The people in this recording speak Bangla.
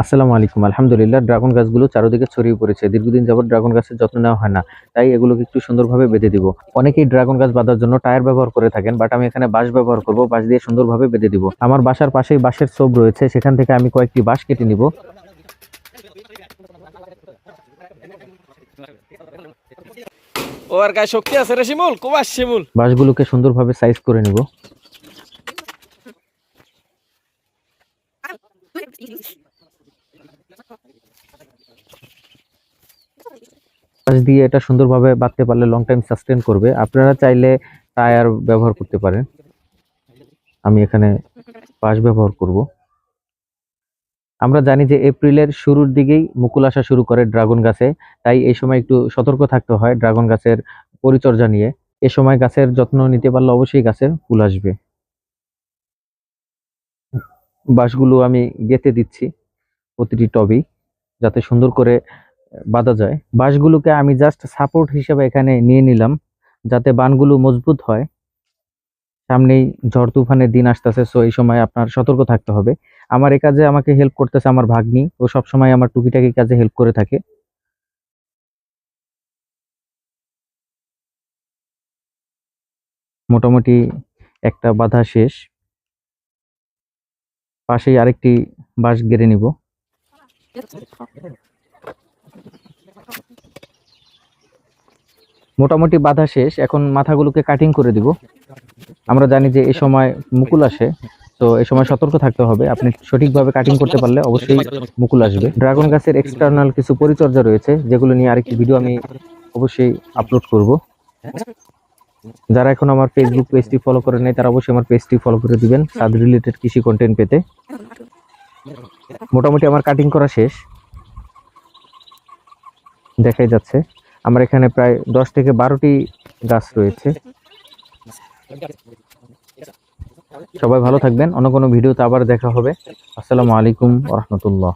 আসসালামু আলাইকুম। আলহামদুলিল্লাহ, ড্রাগন গাছগুলো চারদিকে ছড়িয়ে পড়েছে। দীর্ঘদিন যাবত ড্রাগন গাছের যত্ন নেওয়া হয় না, তাই এগুলোকে একটু সুন্দরভাবে বেঁধে দিব। অনেকেই ড্রাগন গাছ বাঁধার জন্য টায়ার ব্যবহার করে থাকেন, বাট আমি এখানে বাঁশ ব্যবহার করব। বাঁশ দিয়ে সুন্দরভাবে বেঁধে দিব। আমার বাসার পাশেই বাঁশের ছোপ রয়েছে, সেখান থেকে আমি কয়েকটি বাঁশ কেটে নিব। ওর গায়ে শক্তি আছে রে শিমুল, কুমার শিমুল। বাঁশগুলোকে সুন্দরভাবে সাইজ করে নিব। বাঁশ দিয়ে এটা সুন্দরভাবে বাঁধতে পারলে লং টাইম সাস্টেন করবে। আপনারা চাইলে টায়ার ব্যবহার করতে পারেন। আমি এখানে বাঁশ ব্যবহার করব। আমরা জানি যে এপ্রিলের শুরুর দিকেই মুকুল আসা শুরু করে ড্রাগন গাছে, তাই এই সময় একটু সতর্ক থাকতে হয় ড্রাগন গাছের পরিচর্যা নিয়ে। এ সময় গাছের যত্ন নিতে পারলে অবশ্যই গাছে ফুল আসবে। বাঁশগুলো আমি গেঁথে দিচ্ছি প্রতিটি টবেই, যাতে সুন্দর করে বাঁধা যায়। বাঁশগুলোকে আমি জাস্ট সাপোর্ট হিসেবে এখানে নিয়ে নিলাম, যাতে বানগুলো মজবুত হয়। সামনেই ঝড় তুফানের দিন আসতেছে, সো এই সময় আপনার সতর্ক থাকতে হবে। আমার এই কাজে আমাকে হেল্প করতেছে আমার ভাগ্নি, ও সবসময় আমার টুকিটাকি কাজে হেল্প করে থাকে। মোটামুটি একটা বাঁধা শেষ। পাশেই আরেকটি বাঁশ গেড়ে নিব। মোটামুটি বাঁধা শেষ, এখন মাথাগুলোকে কাটিং করে দিব। আমরা জানি যে এই সময় মুকুল আসে, তো এই সময় সতর্ক থাকতে হবে। আপনি সঠিকভাবে কাটিং করতে পারলে অবশ্যই মুকুল আসবে। ড্রাগন গাছের এক্সটার্নাল কিছু পরিচর্যা রয়েছে, যেগুলো নিয়ে আরেকটি ভিডিও আমি অবশ্যই আপলোড করব। যারা এখন আমার ফেসবুক পেজটি ফলো করে নেই, তারা অবশ্যই আমার পেজটি ফলো করে দিবেন ছাদ রিলেটেড কৃষি কন্টেন্ট পেতে। মোটামুটি আমার কাটিং করা শেষ, দেখাই যাচ্ছে। আমার এখানে প্রায় 10 থেকে 12টি গাছ রয়েছে। সবাই ভালো থাকবেন। অন্য কোনো ভিডিওতে আবার দেখা হবে। আসসালামু আলাইকুম ওয়া রাহমাতুল্লাহ।